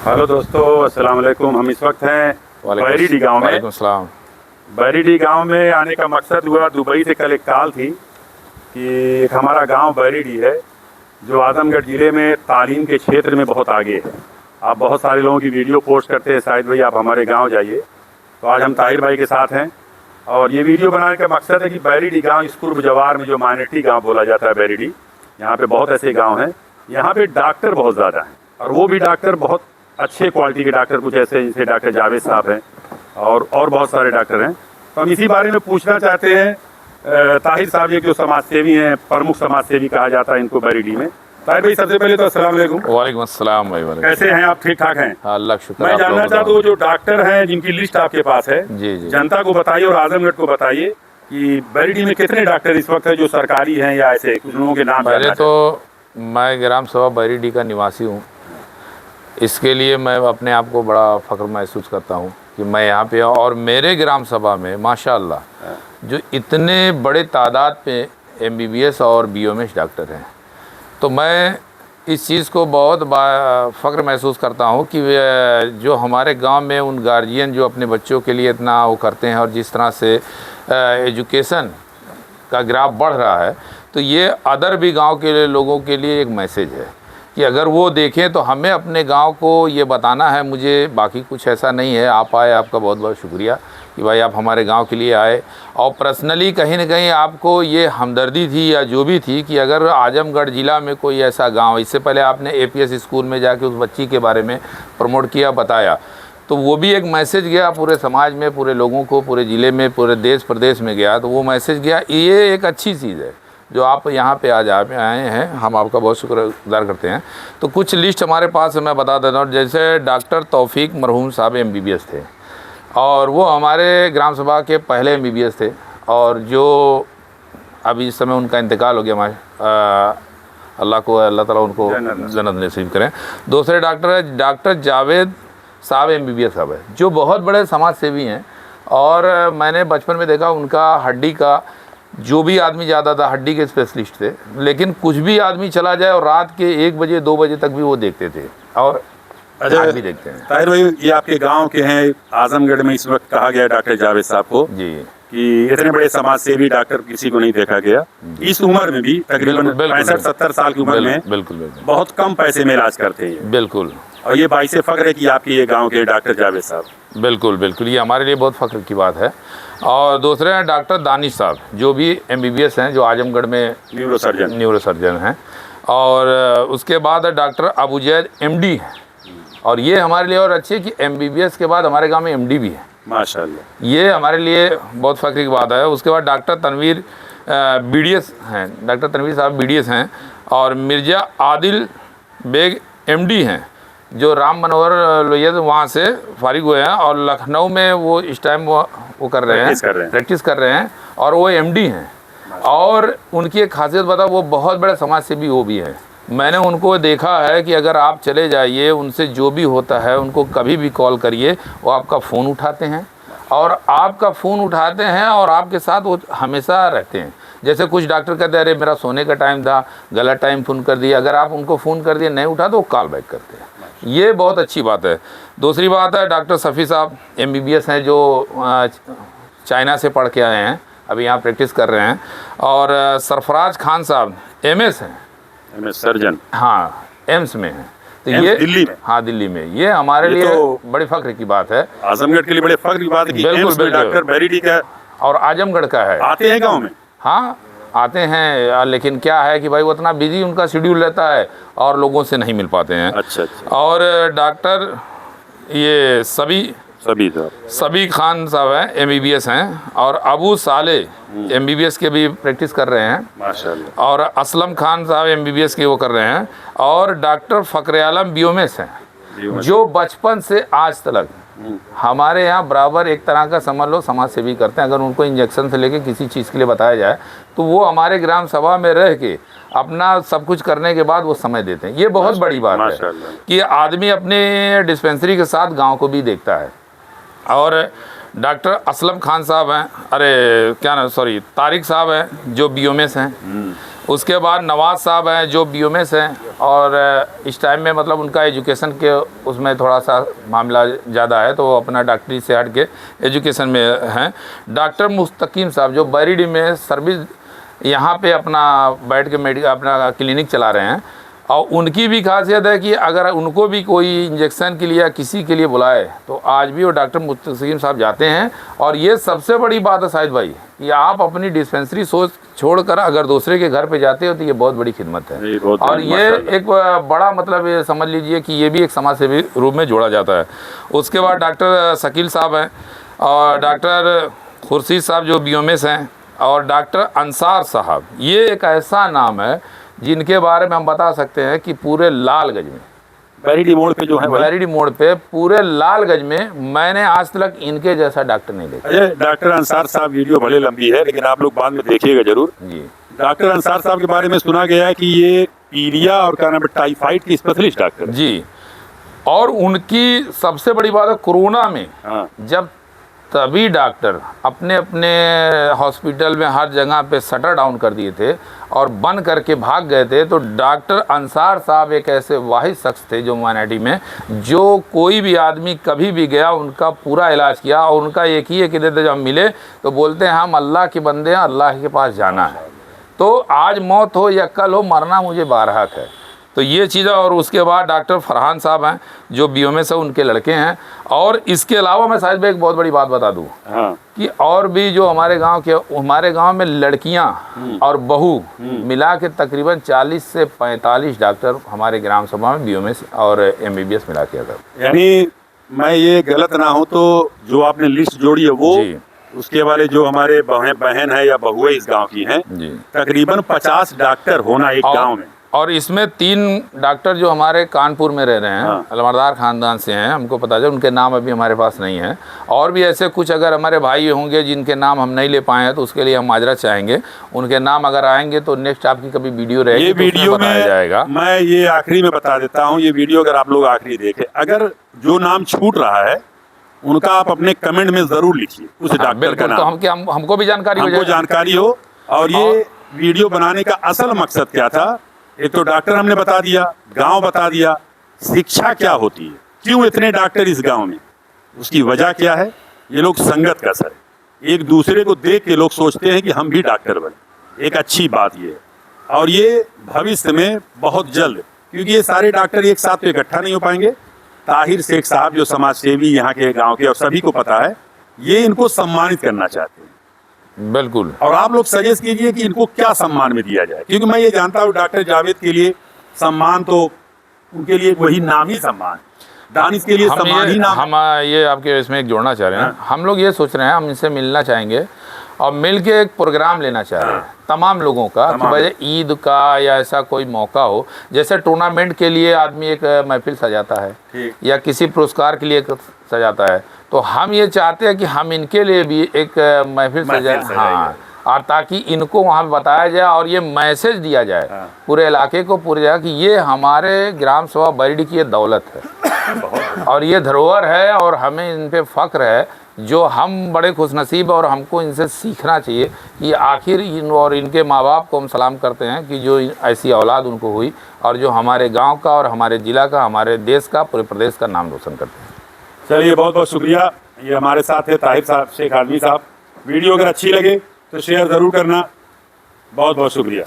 Hello दोस्तों, अस्सलाम वालेकुम। हम इस वक्त हैं बैरीडी गांव में। वालेकुम सलाम। बैरीडी गांव में आने का मकसद हुआ, दुबई से कल एक कॉल थी कि एक हमारा गांव बैरीडी है जो आजमगढ़ ज़िले में तालीम के क्षेत्र में बहुत आगे है। आप बहुत सारे लोगों की वीडियो पोस्ट करते हैं, शायद भाई आप हमारे गांव जाइए। तो आज हम ताहिर भाई के साथ हैं और ये वीडियो बनाने का मकसद है कि बैरीडी गाँव इस पूर्व जवार में जो माइनॉरिटी गाँव बोला जाता है बैरीडी, यहाँ पे बहुत ऐसे गाँव हैं। यहाँ पे डॉक्टर बहुत ज़्यादा हैं और वो भी डॉक्टर बहुत अच्छे क्वालिटी के डॉक्टर, कुछ ऐसे जैसे डॉक्टर जावेद साहब हैं और बहुत सारे डॉक्टर हैं। तो हम इसी बारे में पूछना चाहते हैं ताहिर साहब, ये जो समाज सेवी हैं, प्रमुख समाज सेवी कहा जाता है इनको बैरीडी में। ताहिर भाई, सबसे पहले तो अस्सलाम वालेकुम। वालेकुम अस्सलाम भाई। कैसे हैं आप? ठीक ठाक हैं? अल्लाह का शुक्र। मैं जानना चाहता हूँ, जो डॉक्टर हैं जिनकी लिस्ट आपके पास है, जी जी, जनता को बताइए और आजमगढ़ को बताइए कि बैरीडी में कितने डॉक्टर इस वक्त है जो सरकारी हैं या ऐसे कुछ लोगों के नाम? पहले तो मैं ग्राम सभा बैरीडी का निवासी हूँ। इसके लिए मैं अपने आप को बड़ा फ़ख्र महसूस करता हूँ कि मैं यहाँ पे और मेरे ग्राम सभा में माशाल्लाह जो इतने बड़े तादाद पे MBBS और BOMS डॉक्टर हैं, तो मैं इस चीज़ को बहुत फ़ख्र महसूस करता हूँ कि जो हमारे गांव में उन गार्जियन जो अपने बच्चों के लिए इतना वो करते हैं और जिस तरह से एजुकेशन का ग्राफ बढ़ रहा है, तो ये अदर भी गांव के लोगों के लिए एक मैसेज है कि अगर वो देखें तो हमें अपने गांव को ये बताना है। मुझे बाकी कुछ ऐसा नहीं है। आप आए, आपका बहुत बहुत शुक्रिया कि भाई आप हमारे गांव के लिए आए। और पर्सनली कहीं ना कहीं आपको ये हमदर्दी थी या जो भी थी कि अगर आजमगढ़ ज़िला में कोई ऐसा गांव, इससे पहले आपने APS स्कूल में जाके उस बच्ची के बारे में प्रमोट किया, बताया, तो वो भी एक मैसेज गया पूरे समाज में, पूरे लोगों को, पूरे ज़िले में, पूरे देश प्रदेश में गया। तो वो मैसेज गया। ये एक अच्छी चीज़ है जो आप यहाँ पे आज आप आए हैं, हम आपका बहुत शुक्रगुजार करते हैं। तो कुछ लिस्ट हमारे पास है, मैं बता देता हूँ। जैसे डॉक्टर तौफीक मरहूम साहब MBBS थे और वो हमारे ग्राम सभा के पहले MBBS थे और जो अभी इस समय उनका इंतकाल हो गया। अल्लाह ताला उनको जन्नत नसीब करें। दूसरे डॉक्टर है डॉक्टर जावेद साहब MBBS साहब है, जो बहुत बड़े समाज सेवी हैं और मैंने बचपन में देखा उनका हड्डी का जो भी आदमी ज़्यादा था हड्डी के स्पेशलिस्ट थे, लेकिन कुछ भी आदमी चला जाए और रात के 1 बजे 2 बजे तक भी वो देखते थे और आज भी देखते हैं। ताहिर भाई, ये आपके गांव के हैं, आजमगढ़ में इस वक्त कहा गया डॉक्टर जावेद साहब को जी कि इतने बड़े समाज सेवी डॉक्टर किसी को नहीं देखा गया। इस उम्र में भी तकरीबन 65-70 साल की उम्र में बिल्कुल बहुत कम पैसे में इलाज करते हैं। बिल्कुल, और ये बाइसे फख्र है कि आपके ये गांव के डॉक्टर जावेद साहब। बिल्कुल बिल्कुल, ये हमारे लिए बहुत फ़ख्र की बात है। और दूसरे हैं डॉक्टर दानिश साहब, जो भी MBBS हैं, जो आजमगढ़ में न्यूरोसर्जन हैं। और उसके बाद है डॉक्टर अबू जैद MD हैं। और ये हमारे लिए और अच्छी है कि MBBS के बाद हमारे गांव में MD भी है माशाल्लाह। ये हमारे लिए बहुत फ़ख्र की बात है। उसके बाद डॉक्टर तनवीर BDS हैं, डॉक्टर तनवीर साहब BDS हैं। और मिर्ज़ा आदिल बेग MD हैं, जो राम मनोहर लोहिया वहाँ से फारिग हुए हैं और लखनऊ में वो इस टाइम वो कर रहे हैं, प्रैक्टिस कर रहे हैं और वो MD हैं। और उनकी एक खासियत बता, वो बहुत बड़े समाज सेवी वो भी हैं। मैंने उनको देखा है कि अगर आप चले जाइए, उनसे जो भी होता है उनको कभी भी कॉल करिए, वो आपका फ़ोन उठाते हैं और आपका फ़ोन उठाते हैं और आपके साथ वो हमेशा रहते हैं। जैसे कुछ डॉक्टर कहते हैं अरे मेरा सोने का टाइम था, गलत टाइम फ़ोन कर दिया, अगर आप उनको फ़ोन कर दिए नहीं उठा तो वो कॉल बैक करते हैं। ये बहुत अच्छी बात है। दूसरी बात है डॉक्टर सफ़ी साहब MBBS हैं, जो चाइना से पढ़ के आए हैं, अभी यहाँ प्रैक्टिस कर रहे हैं। और सरफराज खान साहब MS हैं, MS सर्जन, हाँ एम्स में हैं। तो ये दिल्ली में, हाँ दिल्ली में। ये हमारे लिए तो बड़ी फ़ख्र की बात है, आजमगढ़ के लिए बड़े फ़ख्र की बात है कि एम्स में डॉक्टर बैरीडी का और आजमगढ़ का है। आते हैं गाँव में? हाँ आते हैं, लेकिन क्या है कि भाई वो इतना बिजी उनका शेड्यूल रहता है और लोगों से नहीं मिल पाते हैं। अच्छा। और डॉक्टर ये सभी खान साहब हैं MBBS हैं और अबू साले MBBS के भी प्रैक्टिस कर रहे हैं माशाल्लाह। और असलम खान साहब MBBS के वो कर रहे हैं। और डॉक्टर फ़ख्र आलम BOMS हैं, जो बचपन से आज तक हमारे यहाँ बराबर एक तरह का समझ लो समाज सेवी करते हैं। अगर उनको इंजेक्शन से लेके किसी चीज़ के लिए बताया जाए तो वो हमारे ग्राम सभा में रह के अपना सब कुछ करने के बाद वो समय देते हैं। ये बहुत बड़ी बात है कि आदमी अपने डिस्पेंसरी के साथ गांव को भी देखता है। और डॉक्टर असलम खान साहब हैं, तारिक साहब हैं, जो BOMS हैं। उसके बाद नवाज साहब हैं जो BOMS हैं, और इस टाइम में मतलब उनका एजुकेशन के उसमें थोड़ा सा मामला ज़्यादा है, तो वो अपना डॉक्टरी से हट के एजुकेशन में हैं। डॉक्टर मुस्तकीम साहब जो बरीडी में सर्विस यहाँ पे अपना बैठ के मेडिकल अपना क्लिनिक चला रहे हैं, और उनकी भी खासियत है कि अगर उनको भी कोई इंजेक्शन के लिए या किसी के लिए बुलाए तो आज भी वो डॉक्टर मुस्तकीम साहब जाते हैं। और ये सबसे बड़ी बात है शाहिद भाई कि आप अपनी डिस्पेंसरी सोच छोड़कर अगर दूसरे के घर पे जाते हो तो ये बहुत बड़ी खिदमत है। और ये एक बड़ा मतलब ये समझ लीजिए कि ये भी एक समाज सेवी रूप में जोड़ा जाता है। उसके बाद डॉक्टर शकील साहब हैं, और डॉक्टर खुर्शीद साहब जो BOMS हैं, और डॉक्टर अंसार साहब, ये एक ऐसा नाम है जिनके बारे में हम बता सकते हैं कि पूरे लालगंज में बैरिडी मोड़ पे जो है, बैरिडी मोड़ पे पूरे लालगंज में मैंने आज तक इनके जैसा डॉक्टर नहीं देखा। डॉक्टर अंसार साहब वीडियो बड़ी लंबी है, लेकिन आप लोग बाद में देखिएगा जरूर जी। डॉक्टर अंसार साहब के बारे में सुना गया है कि ये पीलिया और क्या नाम है टाइफाइड की स्पेशलिस्ट डॉक्टर जी। और उनकी सबसे बड़ी बात है कोरोना में जब तभी डॉक्टर अपने अपने हॉस्पिटल में हर जगह पे शटर डाउन कर दिए थे और बंद करके भाग गए थे, तो डॉक्टर अंसार साहब एक ऐसे वाहिद शख्स थे जो ह्यूमैनिटी में जो कोई भी आदमी कभी भी गया उनका पूरा इलाज किया। और उनका एक ही एक जब हम मिले तो बोलते हैं हम अल्लाह के बंदे हैं, अल्लाह के पास जाना है, तो आज मौत हो या कल हो मरना मुझे बारहक है। तो ये चीज़ है। और उसके बाद डॉक्टर फरहान साहब हैं जो BOMS है, उनके लड़के हैं। और इसके अलावा मैं शायद एक बहुत बड़ी बात बता दूं कि और भी जो हमारे गांव में लड़कियां और बहू मिला के तकरीबन 40 से 45 डॉक्टर हमारे ग्राम सभा में BOMS और MBBS मिला के। अगर यानी मैं ये गलत ना हो तो जो आपने लिस्ट जोड़ी है वो उसके वाले जो हमारे बहन है या बहू है इस गाँव की हैं, तकरीबन 50 डॉक्टर होना एक गाँव में। और इसमें 3 डॉक्टर जो हमारे कानपुर में रह रहे हैं, अलमरदार ख़ानदान से हैं, हमको पता चला, उनके नाम अभी हमारे पास नहीं है। और भी ऐसे कुछ अगर हमारे भाई होंगे जिनके नाम हम नहीं ले पाए हैं तो उसके लिए हम माजरा चाहेंगे। उनके नाम अगर आएंगे तो नेक्स्ट आपकी कभी वीडियो रहेगी, ये वीडियो तो बताया जाएगा। मैं ये आखिरी में बता देता हूँ, ये वीडियो अगर आप लोग आखिरी देखें, अगर जो नाम छूट रहा है उनका आप अपने कमेंट में जरूर लिखिए उस डॉक्टर का नाम, तो हमको भी जानकारी हो। और ये वीडियो बनाने का असल मकसद क्या था, एक तो डॉक्टर हमने बता दिया, गांव बता दिया, शिक्षा क्या होती है, क्यों इतने डॉक्टर इस गांव में, उसकी वजह क्या है। ये लोग संगत का असर है, एक दूसरे को देख के लोग सोचते हैं कि हम भी डॉक्टर बने, एक अच्छी बात ये है। और ये भविष्य में बहुत जल्द, क्योंकि ये सारे डॉक्टर एक साथ तो इकट्ठा नहीं हो पाएंगे। ताहिर शेख साहब जो समाज सेवी यहाँ के गाँव के और सभी को पता है, ये इनको सम्मानित करना चाहते हैं। बिल्कुल। और आप लोग सजेस्ट कीजिए कि इनको क्या सम्मान में दिया जाए, क्योंकि मैं ये जानता हूँ डॉक्टर जावेद के लिए सम्मान तो उनके लिए वही नाम ही सम्मान, दानिश के लिए सम्मान ही नाम। हम ये आपके इसमें एक जोड़ना चाह रहे हैं, हम लोग ये सोच रहे हैं हम इनसे मिलना चाहेंगे और मिल के एक प्रोग्राम लेना चाह रहे हैं तमाम लोगों का, कि भाई ईद का या ऐसा कोई मौका हो, जैसे टूर्नामेंट के लिए आदमी एक महफिल सजाता है या किसी पुरस्कार के लिए सजाता है, तो हम ये चाहते हैं कि हम इनके लिए भी एक महफिल सजाएं। हाँ, और ताकि इनको वहाँ बताया जाए और ये मैसेज दिया जाए पूरे इलाके को, पूरे जगह कि ये हमारे ग्राम सभा बैरिडी की ये दौलत है और ये धरोहर है और हमें इन पे फ़ख्र है, जो हम बड़े खुशनसीब और हमको इनसे सीखना चाहिए कि आखिर इन और इनके माँ बाप को हम सलाम करते हैं कि जो ऐसी औलाद उनको हुई और जो हमारे गांव का और हमारे ज़िला का, हमारे देश का, पूरे प्रदेश का नाम रोशन करते हैं। चलिए, बहुत बहुत शुक्रिया। ये हमारे साथ है ताहिर साहब, शेख आदमी साहब। वीडियो अगर अच्छी लगे तो शेयर ज़रूर करना। बहुत बहुत शुक्रिया।